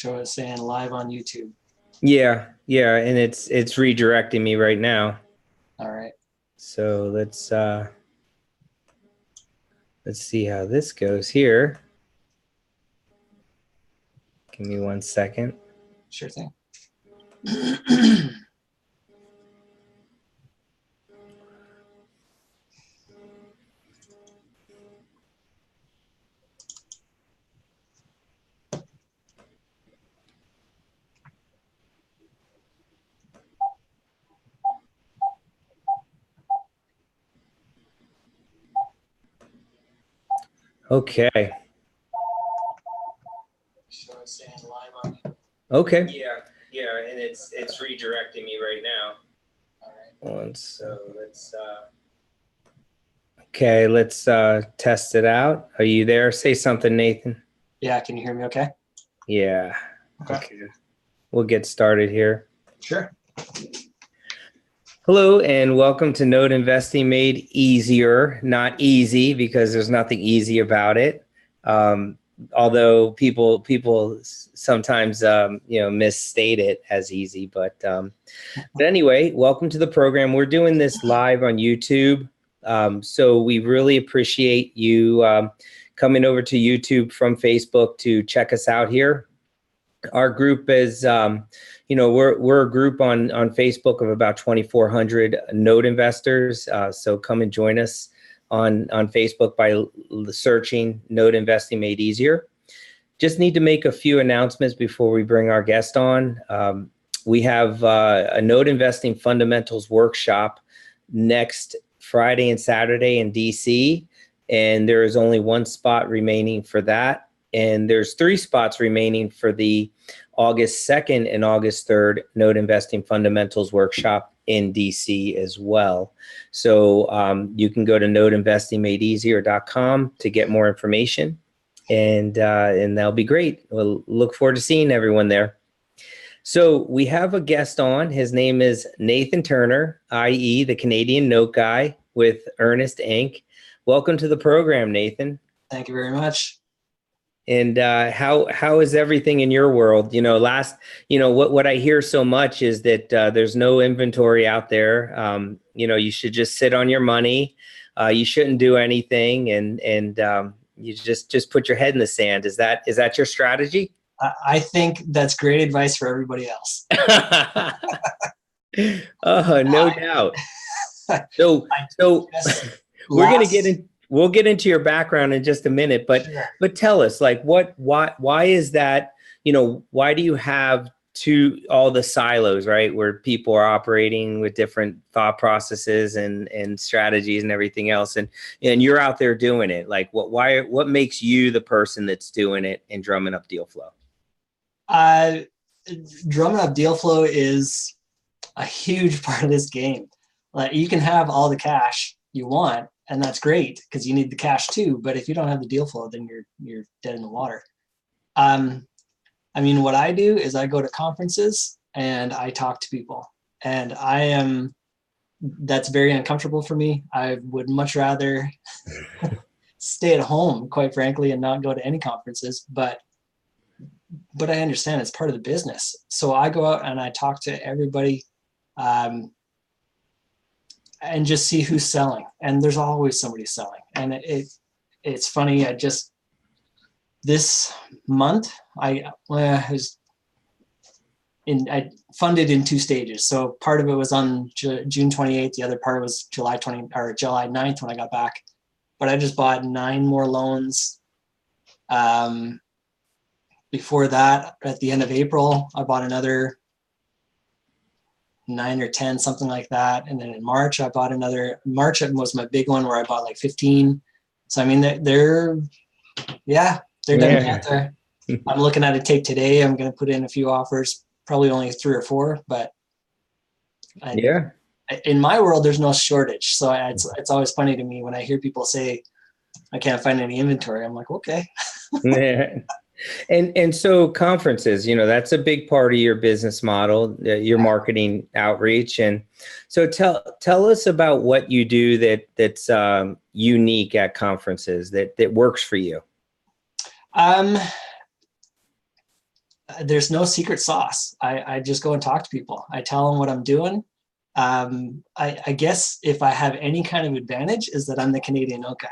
Show it saying live on YouTube. Yeah, and it's redirecting me right now. All right. So let's see how this goes here. Give me 1 second. Sure thing. Okay. Show it saying live on YouTube. Okay. Yeah, and it's redirecting me right now. All right. So let's test it out. Are you there? Say something, Nathan. Yeah, can you hear me okay? Yeah. Okay. We'll get started here. Sure. Hello and welcome to Node Investing Made Easier, not easy, because there's nothing easy about it. Although people sometimes misstate it as easy, but anyway, welcome to the program. We're doing this live on YouTube, so we really appreciate you coming over to YouTube from Facebook to check us out here. Our group is, we're a group on Facebook of about 2,400 node investors. So come and join us on Facebook by searching Node Investing Made Easier. Just need to make a few announcements before we bring our guest on. We have a Node Investing Fundamentals workshop next Friday and Saturday in DC, and there is only one spot remaining for that. And there's 3 spots remaining for the August 2nd and August 3rd Node Investing Fundamentals workshop in DC as well. So you can go to nodeinvestingmadeeasier.com to get more information, and that'll be great. We'll look forward to seeing everyone there. So we have a guest on. His name is Nathan Turner, i.e. the Canadian Note Guy with Earnest Inc. Welcome to the program, Nathan. Thank you very much. And how is everything in your world? What I hear so much is that there's no inventory out there. You should just sit on your money. You shouldn't do anything, and you just put your head in the sand. Is that your strategy? I think that's great advice for everybody else. Oh, no doubt. So we're gonna get in. We'll get into your background in just a minute, but Sure. But tell us, like, why is that? Why do you have all the silos, right, where people are operating with different thought processes and strategies and everything else, and you're out there doing it? Like, what makes you the person that's doing it and drumming up deal flow? Drumming up deal flow is a huge part of this game. Like, you can have all the cash you want, and that's great because you need the cash too. But if you don't have the deal flow, then you're dead in the water. What I do is I go to conferences and I talk to people, and that's very uncomfortable for me. I would much rather stay at home, quite frankly, and not go to any conferences. But I understand it's part of the business. So I go out and I talk to everybody, and just see who's selling. And there's always somebody selling. And it's funny. This month I funded in 2 stages. So part of it was on June 28th. The other part was July 9th when I got back. But I just bought 9 more loans. Before that, at the end of April, I bought another 9 or 10, something like that. And then in March, I bought another. March was my big one where I bought like 15. So, they're definitely out there. I'm looking at a tape today. I'm going to put in a few offers, probably only 3 or 4, but in my world, there's no shortage. So it's always funny to me when I hear people say, I can't find any inventory. I'm like, okay. Yeah. And so conferences, that's a big part of your business model, your marketing outreach. And so tell us about what you do that's unique at conferences that works for you. there's no secret sauce. I just go and talk to people. I tell them what I'm doing. I guess if I have any kind of advantage is that I'm the Canadian note guy.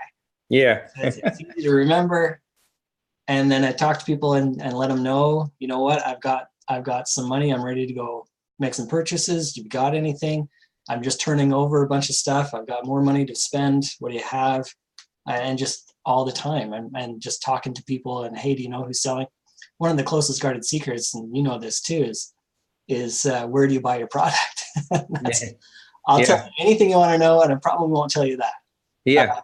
Yeah. It's easy to remember. And then I talk to people and let them know, you know what, I've got some money. I'm ready to go make some purchases. Do you got anything? I'm just turning over a bunch of stuff. I've got more money to spend. What do you have? And just all the time, and just talking to people and, hey, do you know who's selling? One of the closest guarded secrets, and you know this too, is where do you buy your product? I'll tell you anything you want to know, and I probably won't tell you that. Yeah.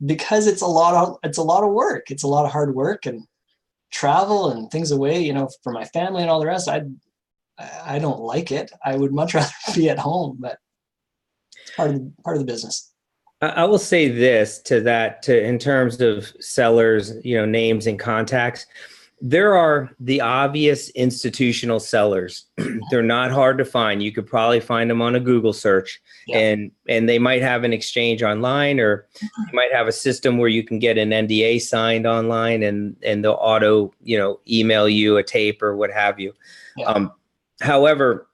Because it's a lot of work. It's a lot of hard work and travel and things away, you know, for my family and all the rest. I don't like it. I would much rather be at home, but it's part of the business. I will say this in terms of sellers, you know, names and contacts. There are the obvious institutional sellers. They're not hard to find. You could probably find them on a Google search, and they might have an exchange online, or you might have a system where you can get an NDA signed online, and they'll auto, you know, email you a tape or what have you. However,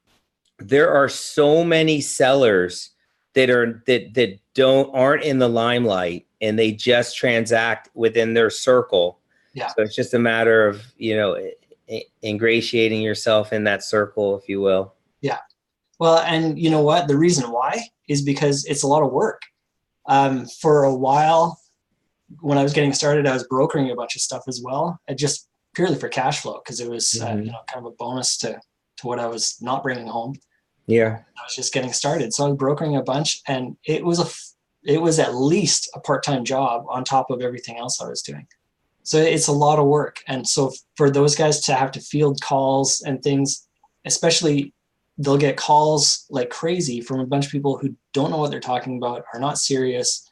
there are so many sellers that aren't in the limelight, and they just transact within their circle. Yeah. So it's just a matter of, you know, ingratiating yourself in that circle, if you will. Yeah. Well, and you know what? The reason why is because it's a lot of work. For a while, when I was getting started, I was brokering a bunch of stuff as well, just purely for cash flow, because it was you know, kind of a bonus to what I was not bringing home. Yeah. I was just getting started, so I was brokering a bunch, and it was at least a part-time job on top of everything else I was doing. So it's a lot of work. And so for those guys to have to field calls and things, especially, they'll get calls like crazy from a bunch of people who don't know what they're talking about, are not serious.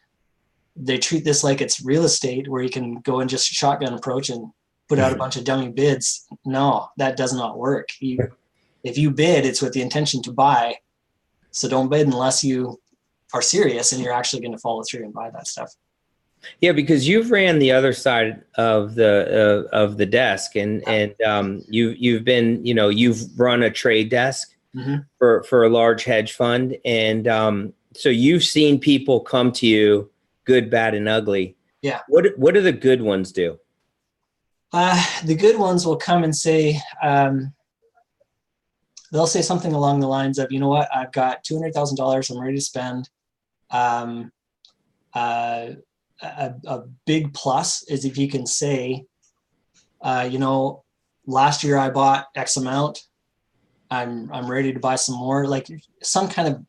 They treat this like it's real estate where you can go and just shotgun approach and put out a bunch of dummy bids. No, that does not work. If you bid, it's with the intention to buy. So don't bid unless you are serious and you're actually going to follow through and buy that stuff. Yeah, because you've ran the other side of the desk, and you've been, you know, you've run a trade desk for a large hedge fund, and so you've seen people come to you, good, bad, and ugly. Yeah. What do the good ones do? The good ones will come and say, they'll say something along the lines of, you know what, I've got $200,000 I'm ready to spend. A big plus is if you can say, you know, last year I bought X amount. I'm ready to buy some more. Like some kind of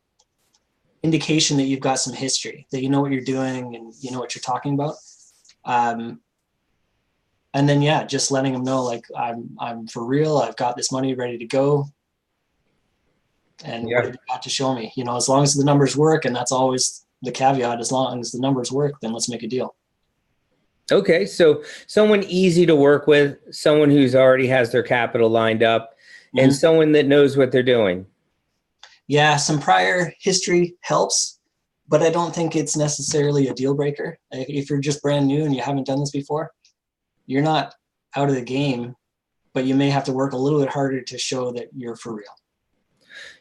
indication that you've got some history, that you know what you're doing and you know what you're talking about. And then just letting them know, like, I'm for real. I've got this money ready to go. And what have you got to show me? You know, as long as the numbers work, and that's always the caveat, as long as the numbers work, then let's make a deal. Okay, so someone easy to work with, someone who's already has their capital lined up, and someone that knows what they're doing. Yeah, some prior history helps, but I don't think it's necessarily a deal breaker. If you're just brand new and you haven't done this before, you're not out of the game, but you may have to work a little bit harder to show that you're for real.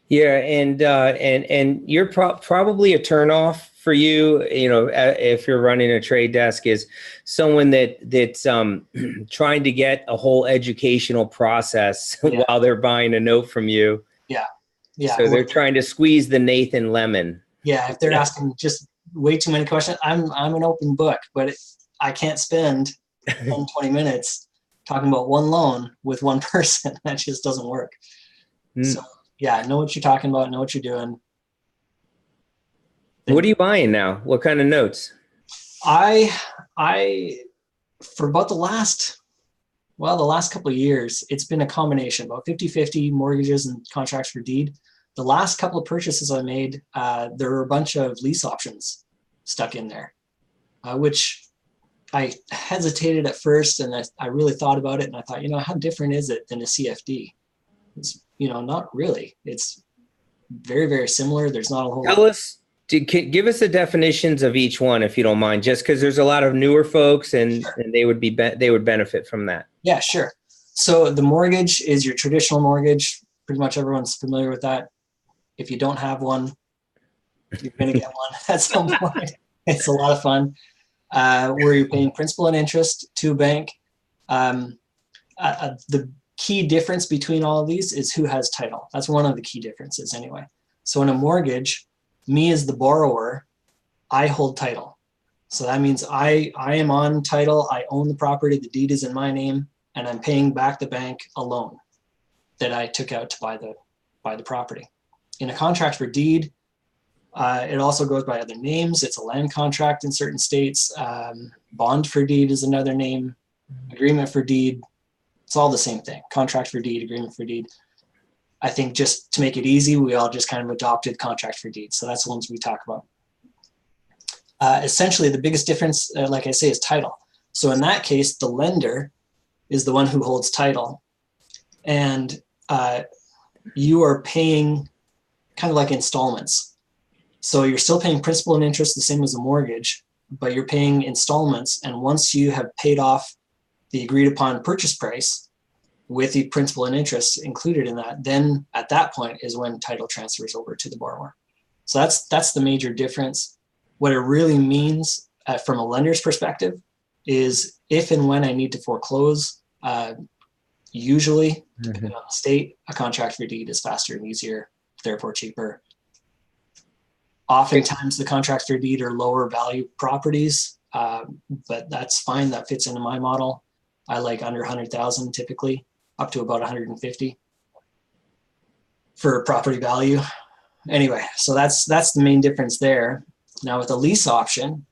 Yeah, and you're probably a turnoff for you. You know, if you're running a trade desk, is someone that's trying to get a whole educational process while they're buying a note from you. Yeah. So they're trying to squeeze the Nathan lemon. Yeah, if they're asking just way too many questions, I'm an open book, but I can't spend 10, 20 minutes talking about one loan with one person. That just doesn't work. So. Yeah, know what you're talking about, know what you're doing. What are you buying now? What kind of notes? I for about the last couple of years, it's been a combination, about 50-50 mortgages and contracts for deed. The last couple of purchases I made, there were a bunch of lease options stuck in there, which I hesitated at first, and I really thought about it, and I thought, you know, how different is it than a CFD? It's, you know, not really. It's very, very similar. There's not a whole lot. Give us the definitions of each one, if you don't mind, just because there's a lot of newer folks, and they would benefit from that. Yeah, sure. So the mortgage is your traditional mortgage. Pretty much everyone's familiar with that. If you don't have one, you're going to get one at some point. It's a lot of fun. Where you're paying principal and interest to a bank. The key difference between all of these is who has title. That's one of the key differences anyway. So in a mortgage, me as the borrower, I hold title. So that means I am on title. I own the property. The deed is in my name, and I'm paying back the bank a loan that I took out to buy the property. In a contract for deed, it also goes by other names. It's a land contract in certain states. Bond for deed is another name. Agreement for deed. It's all the same thing. Contract for deed, agreement for deed. I think just to make it easy, we all just kind of adopted contract for deed. So that's the ones we talk about. Essentially, the biggest difference, like I say, is title. So in that case, the lender is the one who holds title. And you are paying kind of like installments. So you're still paying principal and interest the same as a mortgage, but you're paying installments. And once you have paid off the agreed upon purchase price with the principal and interest included in that, then at that point is when title transfers over to the borrower. So that's the major difference. What it really means from a lender's perspective is if and when I need to foreclose, usually, depending on the state, a contract for deed is faster and easier, therefore cheaper. Oftentimes the contracts for deed are lower value properties, but that's fine. That fits into my model. I like under 100,000 typically, up to about 150 for property value. Anyway, so that's the main difference there. Now with a lease option,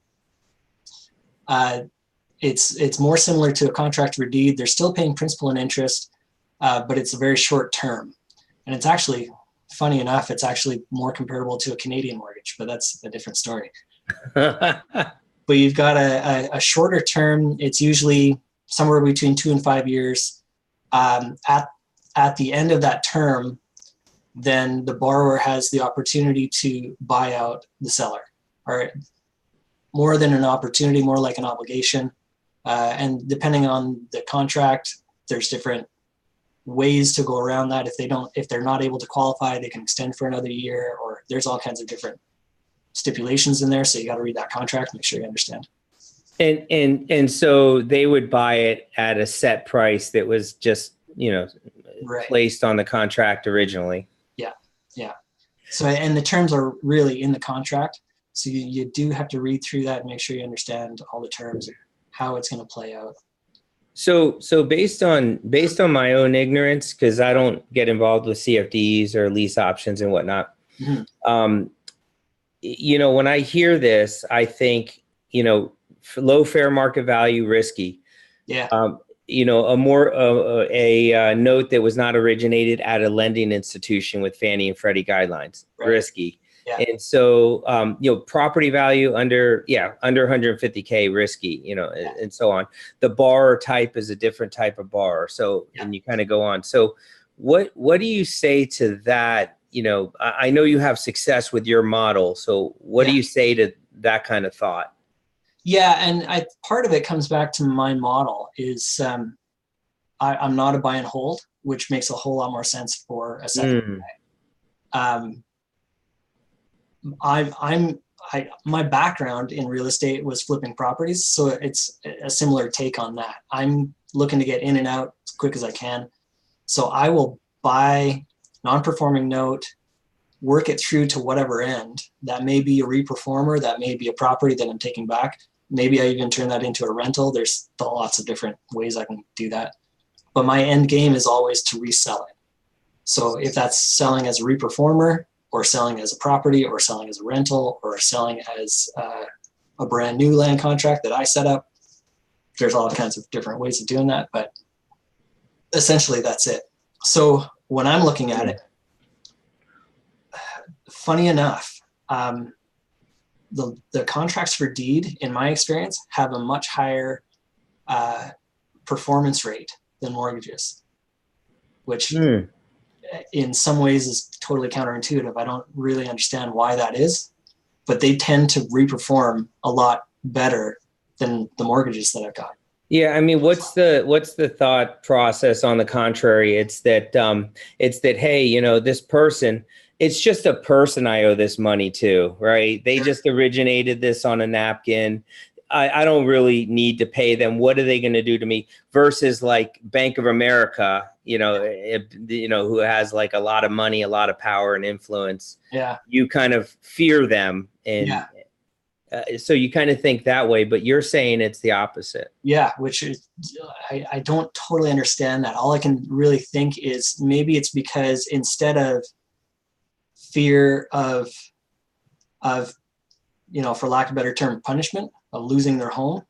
it's more similar to a contract for deed. They're still paying principal and interest, but it's a very short term. And it's actually, funny enough, it's actually more comparable to a Canadian mortgage, but that's a different story. But you've got a shorter term. It's usually somewhere between 2 and 5 years. At the end of that term, then the borrower has the opportunity to buy out the seller, or more than an opportunity, more like an obligation. And depending on the contract, there's different ways to go around that. If they're not able to qualify, they can extend for another year, or there's all kinds of different stipulations in there. So you got to read that contract, make sure you understand. And so they would buy it at a set price that was just, right, placed on the contract originally. Yeah. So, and the terms are really in the contract. So you do have to read through that and make sure you understand all the terms, how it's going to play out. So based on my own ignorance, because I don't get involved with CFDs or lease options and whatnot, when I hear this, I think, low fair market value, risky. Yeah. A note that was not originated at a lending institution with Fannie and Freddie guidelines, right. Risky. Yeah. And so, property value under 150K, risky, and so on. The borrower type is a different type of borrower. So, and you kind of go on. So what do you say to that? I know you have success with your model. So what do you say to that kind of thought? Yeah. And part of it comes back to my model is I'm not a buy and hold, which makes a whole lot more sense for a second. My background in real estate was flipping properties. So it's a similar take on that. I'm looking to get in and out as quick as I can. So I will buy non-performing note, work it through to whatever end. That may be a reperformer, that may be a property that I'm taking back. Maybe I even turn that into a rental. There's lots of different ways I can do that. But my end game is always to resell it. So if that's selling as a reperformer, or selling as a property, or selling as a rental, or selling as a brand new land contract that I set up, there's all kinds of different ways of doing that. But essentially, that's it. So when I'm looking at it, funny enough, the contracts for deed, in my experience, have a much higher performance rate than mortgages, which in some ways is totally counterintuitive. I don't really understand why that is, but they tend to reperform a lot better than the mortgages that I've got. Yeah, I mean, what's the thought process on the contrary? It's that hey, this person, it's just a person I owe this money to, right? They just originated this on a napkin. I don't really need to pay them. What are they going to do to me? Versus like Bank of America, who has like a lot of money, a lot of power and influence. Yeah. You kind of fear them, and Yeah. so you kind of think that way, but you're saying it's the opposite. Yeah, which is, I don't totally understand that. All I can really think is maybe it's because instead of fear of for lack of a better term, punishment of losing their home,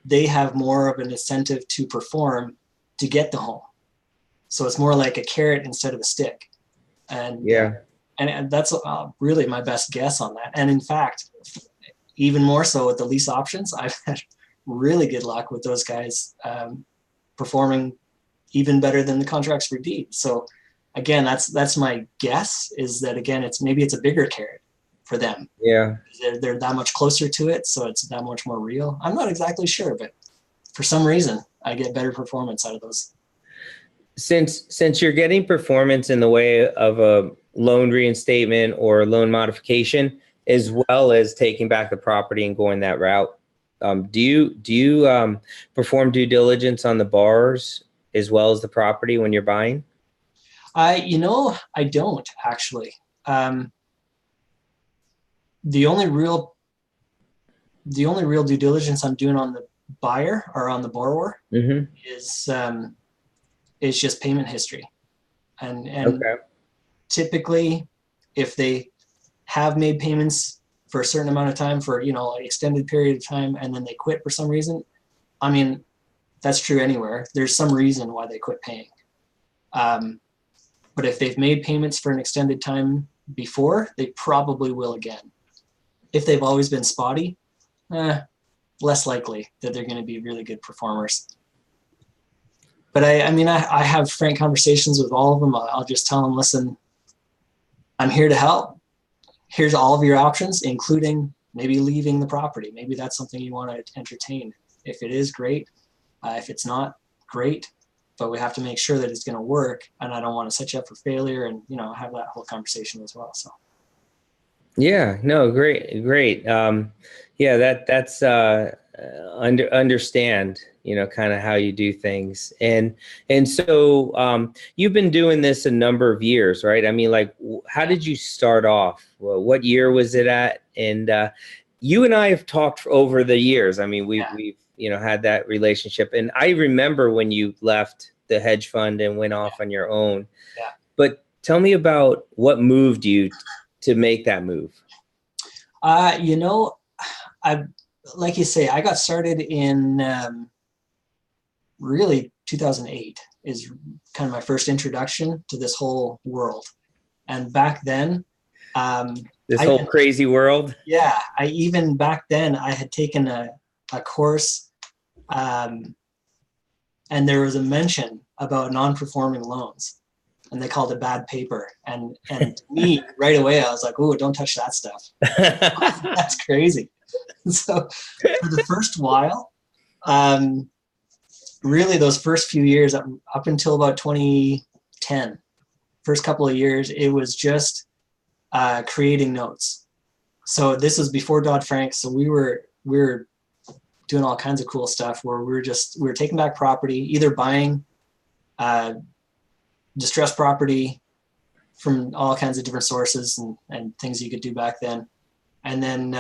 they have more of an incentive to perform to get the home. So it's more like a carrot instead of a stick. And Yeah. And that's really my best guess on that. And in fact, even more so with the lease options, I've had really good luck with those guys performing even better than the contracts for deed. So again, that's my guess, is that again, it's a bigger carrot for them. Yeah. They're that much closer to it, so it's that much more real. I'm not exactly sure, but for some reason, I get better performance out of those. Since you're getting performance in the way of a loan reinstatement or loan modification, as well as taking back the property and going that route, do you perform due diligence on the borrowers as well as the property when you're buying? I don't actually. The only real due diligence I'm doing on the buyer or on the borrower Mm-hmm. is just payment history, and Okay. typically if they have made payments for a certain amount of time for an extended period of time and then they quit for some reason, I mean, that's true anywhere. There's some reason why they quit paying. But if they've made payments for an extended time before, they probably will again. If they've always been spotty, less likely that they're going to be really good performers. But I have frank conversations with all of them. I'll just tell them, listen, I'm here to help. Here's all of your options, including maybe leaving the property. Maybe that's something you want to entertain. If it is, great. If it's not, great. But we have to make sure that it's going to work, and I don't want to set you up for failure, and have that whole conversation as well. So. Yeah, no, great. Yeah, that's understand, kind of how you do things. And so you've been doing this a number of years, right? I mean, like, how did you start off? Well, what year was it at? And you and I have talked over the years. I mean, we've had that relationship. And I remember when you left the hedge fund and went off on your own. Yeah. But tell me about what moved you to make that move. I like you say, I got started in really 2008 is kind of my first introduction to this whole world. And back then, this whole crazy world. Yeah, back then I had taken a course, and there was a mention about non-performing loans. And they called it bad paper. And me, right away, I was like, "Ooh, don't touch that stuff." That's crazy. So for the first while, really those first few years, up until about 2010, first couple of years, it was just creating notes. So this was before Dodd-Frank. So we were doing all kinds of cool stuff where we were taking back property, either buying distressed property from all kinds of different sources and things you could do back then. And then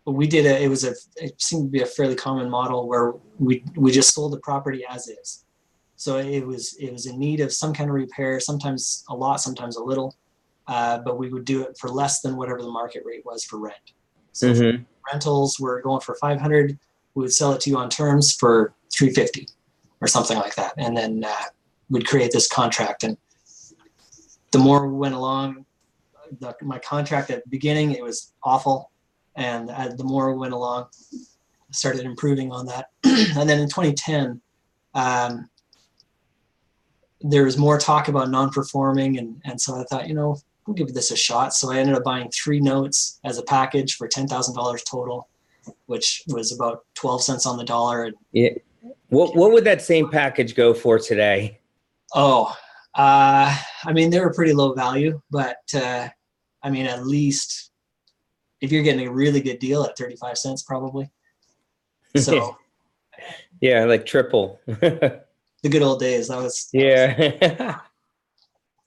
we did it seemed to be a fairly common model where we just sold the property as is. So it was in need of some kind of repair, sometimes a lot, sometimes a little, but we would do it for less than whatever the market rate was for rent. So if rentals were going for $500, we would sell it to you on terms for $350 or something like that. And then we'd create this contract. And the more we went along, my contract at the beginning, it was awful. And the more we went along, I started improving on that. And then in 2010, there was more talk about non-performing. And so I thought, we'll give this a shot. So I ended up buying 3 notes as a package for $10,000 total. which was about 12 cents on the dollar. Yeah. What would that same package go for today? Oh, I mean, they were pretty low value, but I mean, at least if you're getting a really good deal at 35 cents, probably. So yeah, like triple. the good old days. That was Yeah.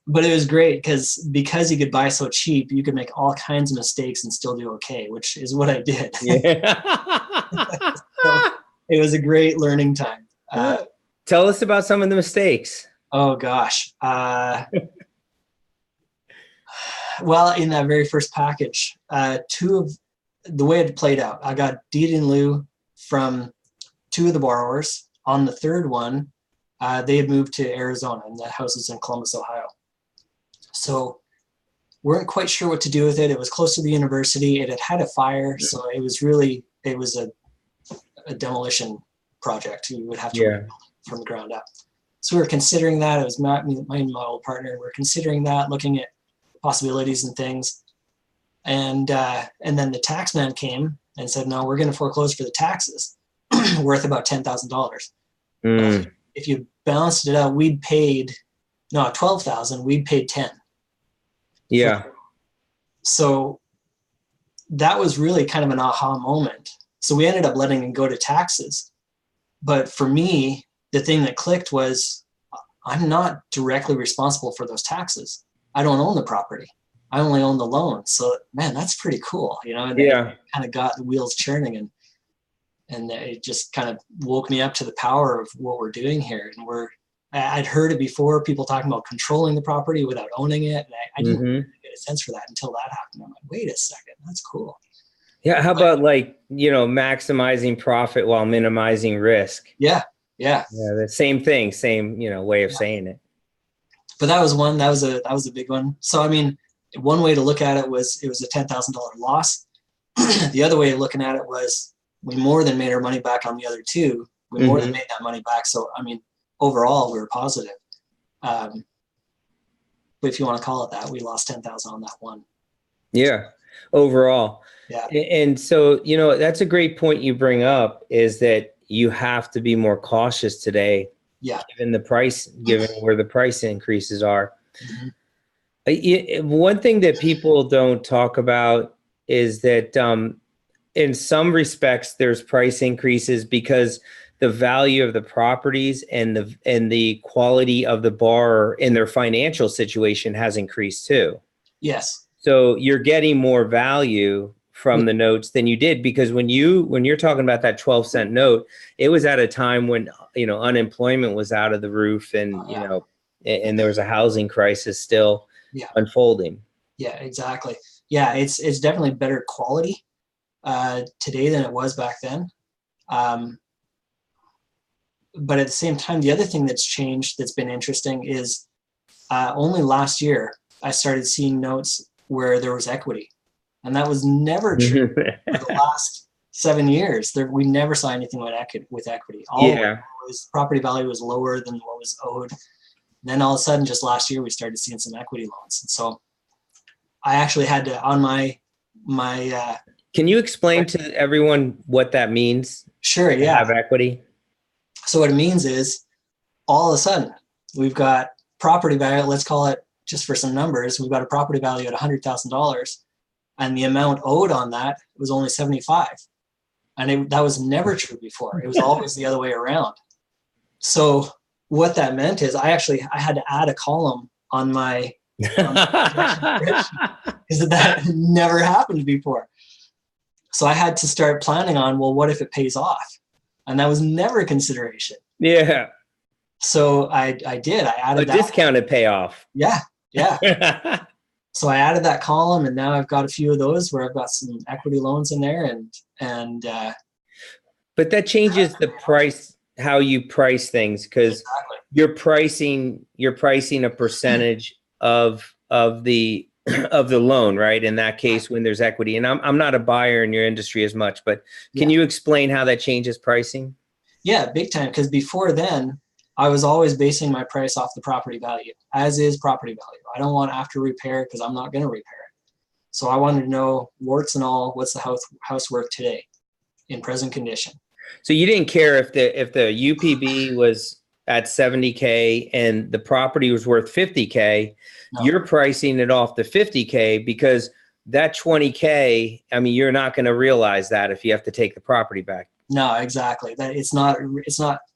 but it was great because you could buy so cheap, you could make all kinds of mistakes and still do okay, which is what I did. Yeah. So it was a great learning time. Tell us about some of the mistakes. Oh gosh. Well, in that very first package, the way it played out, I got deed in lieu from two of the borrowers. On the third one, they had moved to Arizona, and that house is in Columbus, Ohio. So weren't quite sure what to do with it. It was close to the university. It had had a fire, so it was a demolition project. You would have to rebuild it from the ground up. So we were considering that. It was me and my old partner. We were considering that, looking at possibilities and things. And then the tax man came and said, no, we're going to foreclose for the taxes, worth about $10,000. If you balanced it out, we'd paid, no, $12,000, we'd paid 10. Yeah. So that was really kind of an aha moment. So we ended up letting him go to taxes. But for me, the thing that clicked was I'm not directly responsible for those taxes. I don't own the property. I only own the loan. So man, that's pretty cool, you know, and it kind of got the wheels churning, and it just kind of woke me up to the power of what we're doing here. And I'd heard it before, people talking about controlling the property without owning it. And I didn't really get a sense for that until that happened. I'm like, wait a second, that's cool. Yeah. How about maximizing profit while minimizing risk? Yeah. The same thing, same, way of saying it. But that was a big one. So, I mean, one way to look at it was a $10,000 loss. The other way of looking at it was we more than made our money back on the other two. We more than made that money back. So, I mean, overall, we were positive. But if you want to call it that, we lost 10,000 on that one. Yeah, overall. Yeah. And so, that's a great point you bring up, is that you have to be more cautious today. Yeah. Given where the price increases are. One thing that people don't talk about is that in some respects, there's price increases because the value of the properties and the quality of the borrower in their financial situation has increased too. Yes. So you're getting more value from the notes than you did, because when you're talking about that 12-cent note, it was at a time when unemployment was out of the roof, and and there was a housing crisis still unfolding. Yeah, exactly. Yeah, it's definitely better quality today than it was back then. But at the same time, the other thing that's changed that's been interesting is only last year I started seeing notes where there was equity. And that was never true for the last 7 years. We never saw anything with equity. Property value was lower than what was owed. Then all of a sudden, just last year, we started seeing some equity loans. And so I actually had to, on my Can you explain to everyone what that means? Sure, yeah. Have equity? So what it means is all of a sudden, we've got property value, let's call it, just for some numbers, we've got a property value at $100,000. And the amount owed on that was only 75. And that was never true before. It was always the other way around. So what that meant is I had to add a column on my because that never happened before. So I had to start planning on, well, what if it pays off? And that was never a consideration. Yeah. So I did. I added that. Discounted payoff. Yeah. So I added that column, and now I've got a few of those where I've got some equity loans in there, and but that changes the price, how you price things, because you're pricing a percentage of the loan, right? In that case, when there's equity. And I'm not a buyer in your industry as much, but can you explain how that changes pricing? Yeah, big time. Because before then, I was always basing my price off the property value, as is property value. I don't want after repair because I'm not going to repair it. So I wanted to know, warts and all, what's the house worth today? in present condition. So you didn't care if the UPB was at 70K and the property was worth 50K. No. You're pricing it off the 50K because that 20K, I mean, you're not going to realize that if you have to take the property back. No, exactly. That it's not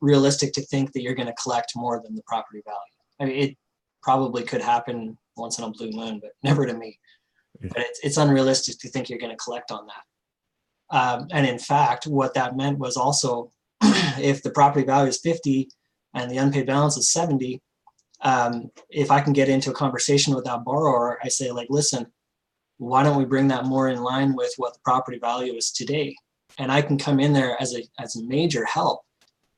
realistic to think that you're going to collect more than the property value. I mean, it probably could happen once in a blue moon, but never to me. But it's unrealistic to think you're going to collect on that. And in fact, what that meant was also, if the property value is 50 and the unpaid balance is 70, if I can get into a conversation with that borrower, I say, like, listen, why don't we bring that more in line with what the property value is today? And I can come in there as a major help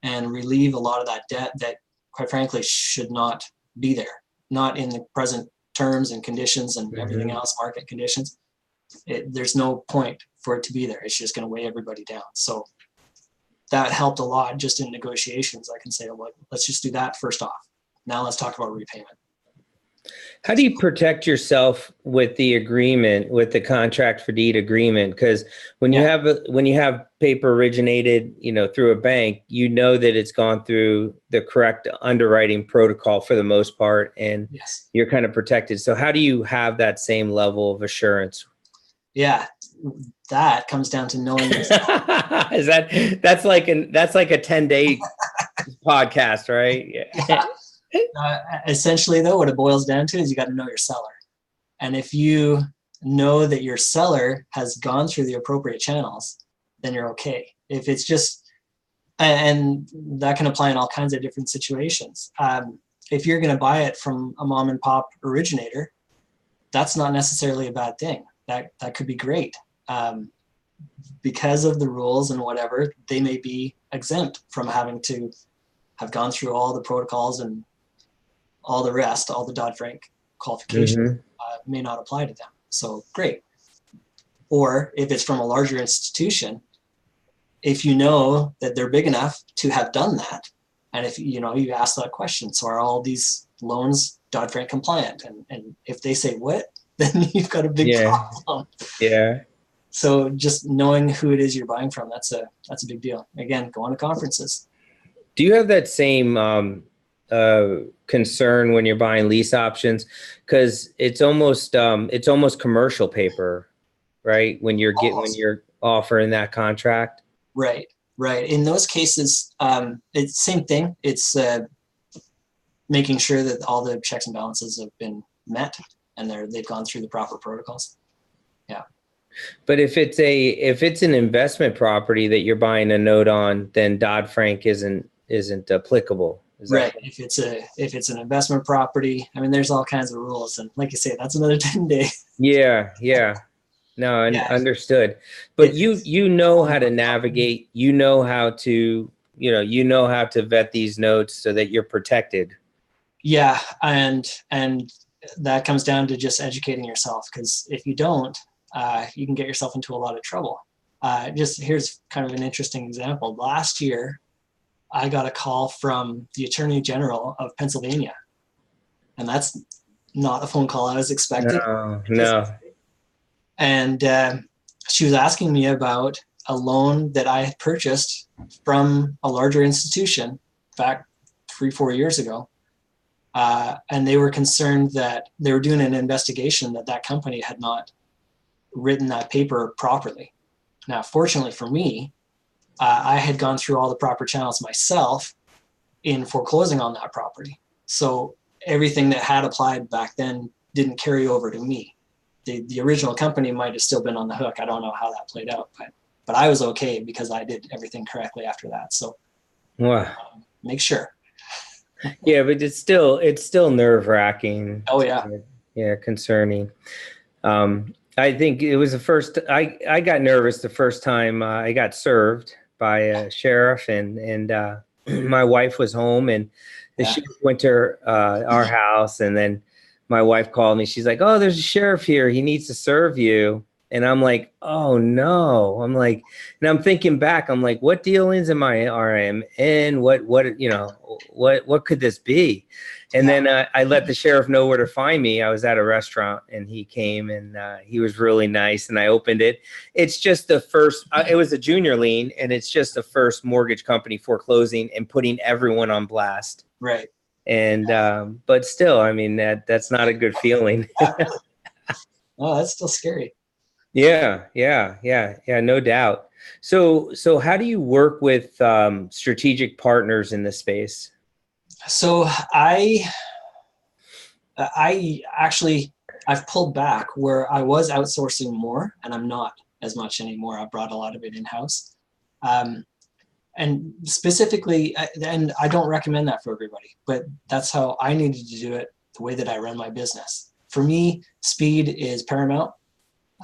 and relieve a lot of that debt that, quite frankly, should not be there, not in the present terms and conditions and everything else, market conditions. There's no point for it to be there. It's just going to weigh everybody down. So that helped a lot just in negotiations. I can say, well, let's just do that first off. Now let's talk about repayment. How do you protect yourself with the agreement, with the contract for deed agreement? Because when you have paper originated, through a bank, that it's gone through the correct underwriting protocol for the most part, and you're kind of protected. So how do you have that same level of assurance? Yeah, that comes down to knowing yourself. that's like a 10-day podcast, right? Yeah. Essentially, though, what it boils down to is you got to know your seller. And if you know that your seller has gone through the appropriate channels, then you're okay. If it's just, and that can apply in all kinds of different situations. If you're going to buy it from a mom and pop originator, that's not necessarily a bad thing. That could be great. Because of the rules and whatever, they may be exempt from having to have gone through all the protocols and all the rest, all the Dodd-Frank qualifications may not apply to them. So great. Or if it's from a larger institution, if you know that they're big enough to have done that, and if you ask that question, so are all these loans Dodd-Frank compliant? And if they say what, then you've got a big problem. Yeah. So just knowing who it is you're buying from, that's a big deal. Again, going to conferences. Do you have that same concern when you're buying lease options? Because it's almost commercial paper, right? When you're offering that contract. Right. In those cases, it's the same thing. It's making sure that all the checks and balances have been met and they've gone through the proper protocols. Yeah. But if it's an investment property that you're buying a note on, then Dodd-Frank isn't applicable. Right. If it's an investment property, I mean, there's all kinds of rules, and like you say, that's another 10 days. Yeah. No, understood. But you know how to navigate. You know how to vet these notes so that you're protected. Yeah, and that comes down to just educating yourself, because if you don't, you can get yourself into a lot of trouble. Here's kind of an interesting example. Last year, I got a call from the Attorney General of Pennsylvania, and that's not a phone call I was expecting. No. And she was asking me about a loan that I had purchased from a larger institution back 3-4 years ago. And they were concerned that they were doing an investigation that company had not written that paper properly. Now, fortunately for me, I had gone through all the proper channels myself in foreclosing on that property. So everything that had applied back then didn't carry over to me. The original company might have still been on the hook. I don't know how that played out, but I was okay because I did everything correctly after that. So make sure. Yeah, but it's still nerve-wracking. Oh yeah. Yeah, concerning. I think it was the first, I got nervous the first time I got served by a sheriff, and my wife was home, and the sheriff went to our house, and then my wife called me. She's like, "Oh, there's a sheriff here. He needs to serve you." And I'm like, oh no. I'm like, and I'm thinking back, I'm like, what dealings am I in? What could this be? And then I let the sheriff know where to find me. I was at a restaurant and he came and he was really nice and I opened it. It's just the first, it was a junior lien and it's just the first mortgage company foreclosing and putting everyone on blast. Right. And, but still, I mean, that's not a good feeling. Oh, that's still scary. Yeah, no doubt. So how do you work with strategic partners in this space? So I actually, I've pulled back where I was outsourcing more and I'm not as much anymore. I brought a lot of it in-house. And specifically, and I don't recommend that for everybody, but that's how I needed to do it, the way that I run my business. For me, speed is paramount.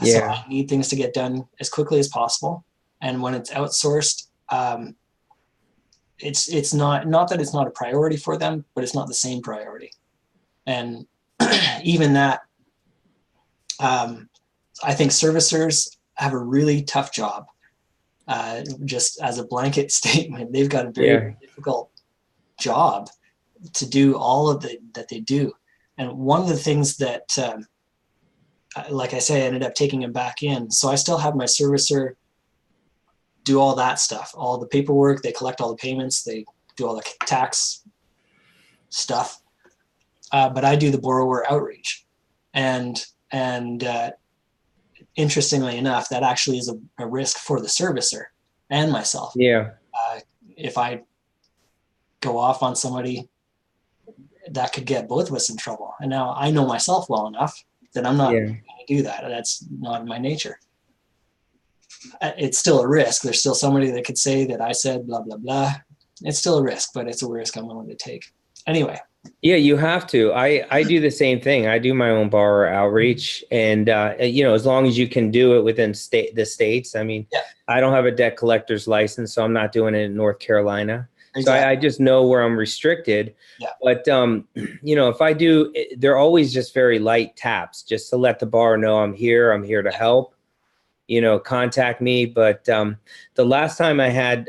Yeah. So I need things to get done as quickly as possible. And when it's outsourced, it's not that it's not a priority for them, but it's not the same priority. And even that, I think servicers have a really tough job. Just as a blanket statement, they've got a very difficult job to do all of that they do. And one of the things that, like I say, I ended up taking them back in. So I still have my servicer do all that stuff, all the paperwork, they collect all the payments, they do all the tax stuff. But I do the borrower outreach. And interestingly enough, that actually is a risk for the servicer and myself. Yeah. If I go off on somebody, that could get both of us in trouble. And now I know myself well enough that I'm not going to do that. That's not in my nature. It's still a risk. There's still somebody that could say that I said blah, blah, blah. It's still a risk, but it's a risk I'm willing to take. Anyway. Yeah, you have to. I do the same thing. I do my own borrower outreach, and as long as you can do it within the states. I mean, I don't have a debt collector's license, so I'm not doing it in North Carolina. Exactly. So I just know where I'm restricted. Yeah. But if I do, they're always just very light taps, just to let the borrower know I'm here to help. Contact me. But the last time I had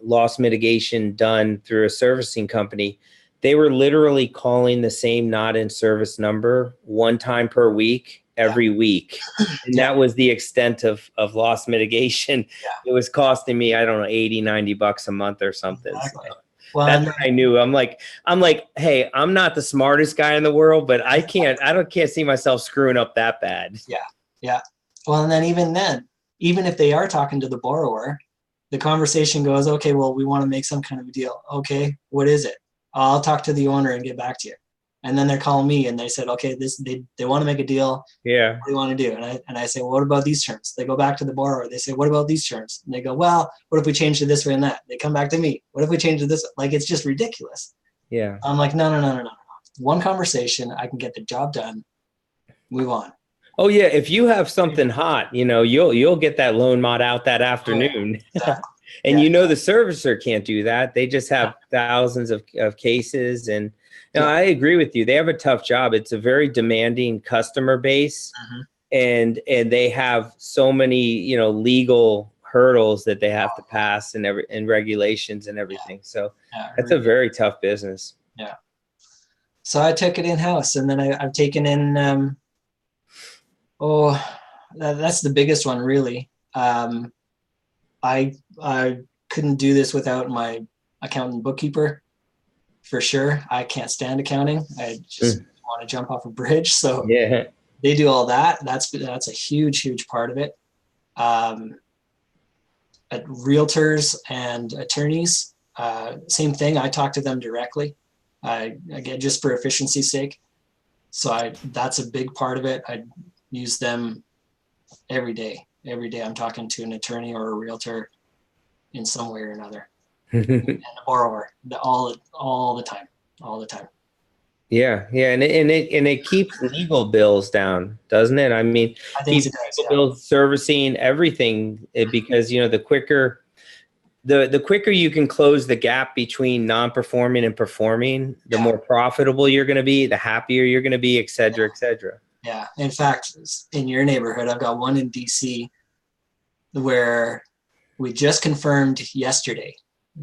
loss mitigation done through a servicing company, they were literally calling the same not in service number one time per week, every week. And that was the extent of loss mitigation. Yeah. It was costing me, I don't know, $80-90 a month or something. Exactly. So well, that's when I knew. I'm like, hey, I'm not the smartest guy in the world, but I can't see myself screwing up that bad. Yeah. Yeah. Well, and then, even if they are talking to the borrower, the conversation goes, okay, well, we want to make some kind of a deal. Okay, what is it? I'll talk to the owner and get back to you. And then they're calling me and they said, okay, they want to make a deal. Yeah. What do you want to do? And I say, well, what about these terms? They go back to the borrower. They say, what about these terms? And they go, well, what if we change to this way and that? They come back to me. What if we change to this? Like, it's just ridiculous. Yeah. I'm like, no. One conversation, I can get the job done. Move on. Oh yeah. If you have something hot, you'll get that loan mod out that afternoon. Exactly. And the servicer can't do that. They just have thousands of cases. And I agree with you. They have a tough job. It's a very demanding customer base. And they have so many, legal hurdles that they have to pass and regulations and everything. So that's a very tough business. Yeah. So I took it in-house, and then I've taken in, that's the biggest one, really. I couldn't do this without my accountant bookkeeper, for sure. I can't stand accounting. I just want to jump off a bridge. So they do all that. That's a huge part of it. At realtors and attorneys, same thing. I talk to them directly, again, just for efficiency's sake. So that's a big part of it. I use them every day. Every day I'm talking to an attorney or a realtor in some way or another. And a borrower, all the time. Yeah. And it keeps legal bills down, doesn't it? I mean, I think it does, bills, servicing, everything, because the quicker you can close the gap between non-performing and performing, the more profitable you're going to be, the happier you're going to be, et cetera, et cetera. Yeah. In fact, in your neighborhood, I've got one in DC where we just confirmed yesterday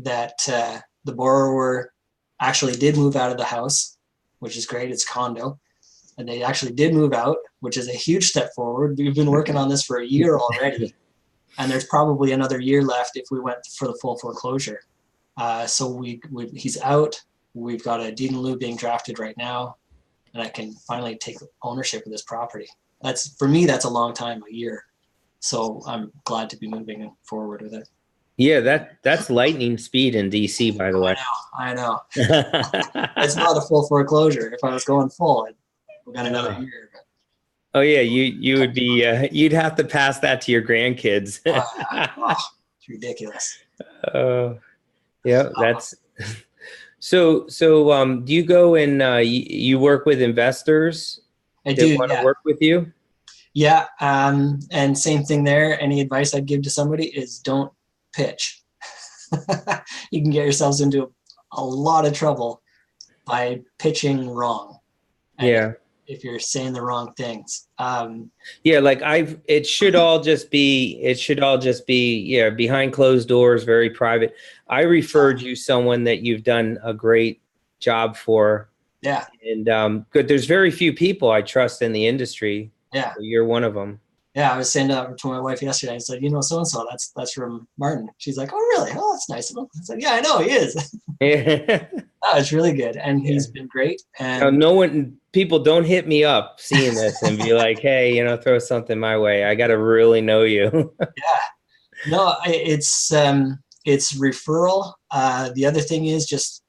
that the borrower actually did move out of the house, which is great. It's condo. And they actually did move out, which is a huge step forward. We've been working on this for a year already. And there's probably another year left if we went for the full foreclosure. So he's out. We've got a deed in lieu being drafted right now. And I can finally take ownership of this property. For me, that's a long time, a year. So I'm glad to be moving forward with it. Yeah, that's lightning speed in DC, by the way. I know. It's not a full foreclosure. If I was going full, we got another year. But. Oh yeah, you would be you'd have to pass that to your grandkids. It's ridiculous. Yeah, that's so. Do you go and you work with investors that want to work with you? Yeah, and same thing there. Any advice I'd give to somebody is don't pitch. You can get yourselves into a lot of trouble by pitching wrong. And if you're saying the wrong things. Like it should all just be behind closed doors, very private. I referred you someone that you've done a great job for. Yeah. And good. There's very few people I trust in the industry. Yeah. So you're one of them. Yeah, I was saying to my wife yesterday, I said, so-and-so, that's from Martin. She's like, oh, really? Oh, that's nice of him. I said, yeah, I know, he is. Oh, it's really good. And he's been great. And people don't hit me up seeing this and be like, hey, throw something my way. I got to really know you. Yeah. No, it's referral. The other thing is just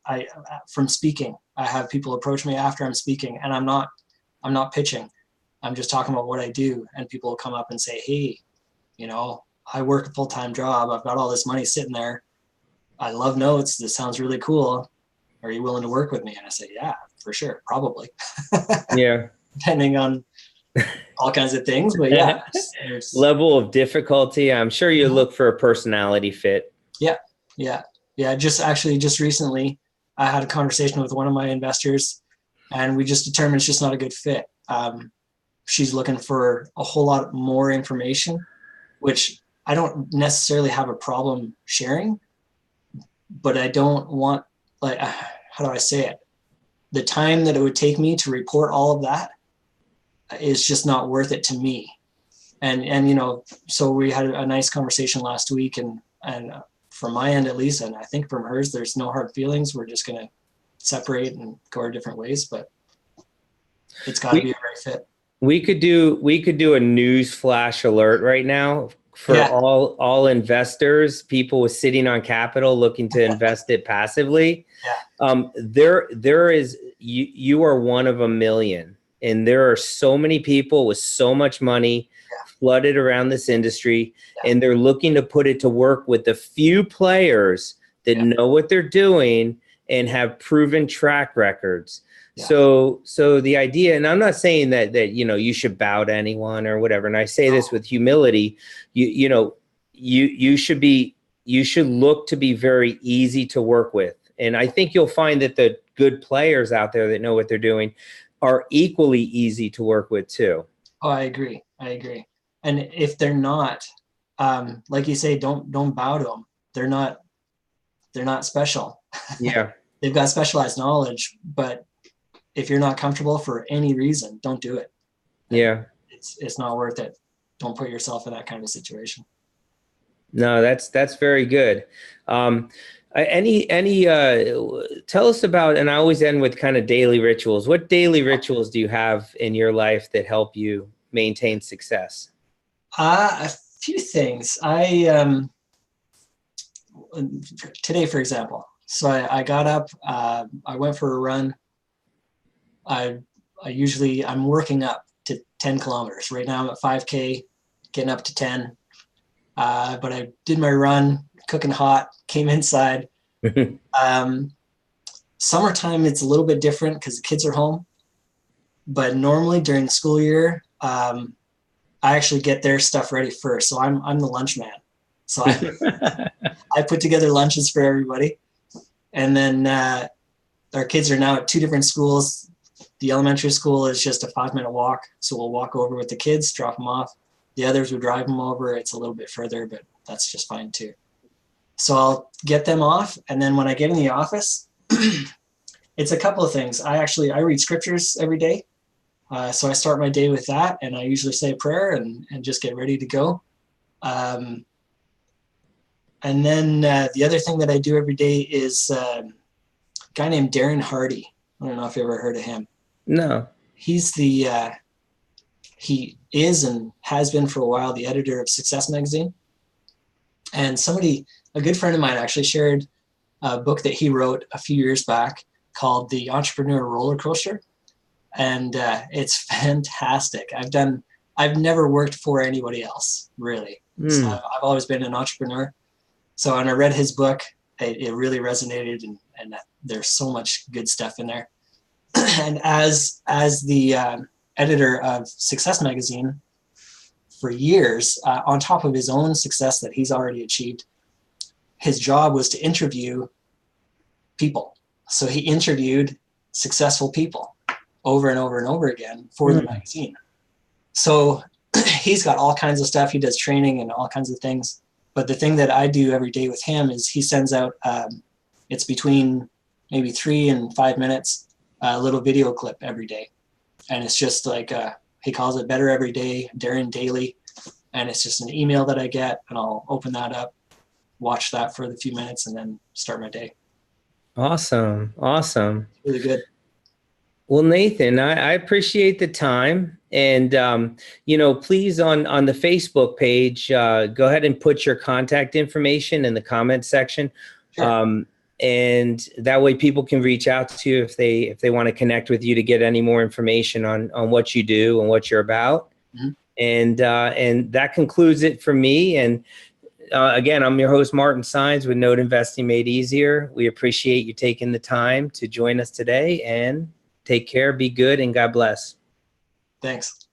from speaking, I have people approach me after I'm speaking, and I'm not pitching. I'm just talking about what I do, and people will come up and say, hey, I work a full-time job. I've got all this money sitting there. I love notes. This sounds really cool. Are you willing to work with me? And I say, yeah, for sure. Probably. Yeah. Depending on all kinds of things, but yeah. Level of difficulty. I'm sure you look for a personality fit. Yeah. Yeah. Yeah. Just recently I had a conversation with one of my investors, and we just determined it's just not a good fit. She's looking for a whole lot more information, which I don't necessarily have a problem sharing, but I don't want, how do I say it? The time that it would take me to report all of that is just not worth it to me. And so we had a nice conversation last week, and from my end at least, and I think from hers, there's no hard feelings. We're just going to separate and go our different ways, but it's got to be a right fit. We could do a Newsflash alert right now for all investors, people with sitting on capital looking to invest it passively. Yeah. There is you are one of a million, and there are so many people with so much money flooded around this industry, and they're looking to put it to work with the few players that know what they're doing and have proven track records. Yeah. So the idea, and I'm not saying that you should bow to anyone or whatever, and I say this with humility, you should look to be very easy to work with. And I think you'll find that the good players out there that know what they're doing are equally easy to work with too. Oh, I agree. And if they're not, like you say, don't bow to them. They're not special. Yeah. They've got specialized knowledge, but if you're not comfortable for any reason, don't do it. Yeah. It's not worth it. Don't put yourself in that kind of situation. No, that's very good. Tell us about, and I always end with kind of daily rituals. What daily rituals do you have in your life that help you maintain success? A few things. Today, for example, so I got up, I went for a run. I'm working up to 10 kilometers. Right now I'm at 5K, getting up to 10. But I did my run, cooking hot, came inside. Summertime, it's a little bit different because the kids are home. But normally during the school year, I actually get their stuff ready first. So I'm the lunch man. So I put together lunches for everybody. And then our kids are now at two different schools. The elementary school is just a 5-minute walk. So we'll walk over with the kids, drop them off. The others would drive them over. It's a little bit further, but that's just fine too. So I'll get them off. And then when I get in the office, it's a couple of things. I read scriptures every day. So I start my day with that, and I usually say a prayer and just get ready to go. And then the other thing that I do every day is a guy named Darren Hardy. I don't know if you ever heard of him. No. He's he is and has been for a while the editor of Success Magazine. And a good friend of mine actually shared a book that he wrote a few years back called The Entrepreneur Roller Coaster. And it's fantastic. I've never worked for anybody else, really. So I've always been an entrepreneur. So when I read his book, it really resonated, and there's so much good stuff in there. And as the editor of Success Magazine for years, on top of his own success that he's already achieved, his job was to interview people. So he interviewed successful people over and over and over again for the magazine. So he's got all kinds of stuff. He does training and all kinds of things. But the thing that I do every day with him is he sends out, it's between maybe 3 and 5 minutes, a little video clip every day. And it's just like, he calls it Better Every Day, Darren Daily. And it's just an email that I get, and I'll open that up, watch that for the few minutes, and then start my day. Awesome. Awesome. Really good. Well, Nathan, I appreciate the time. And, please on the Facebook page, go ahead and put your contact information in the comment section. Sure. And that way people can reach out to you if they want to connect with you to get any more information on what you do and what you're about. Mm-hmm. And that concludes it for me. And again, I'm your host, Martin Sines with Note Investing Made Easier. We appreciate you taking the time to join us today, and take care, be good, and God bless. Thanks.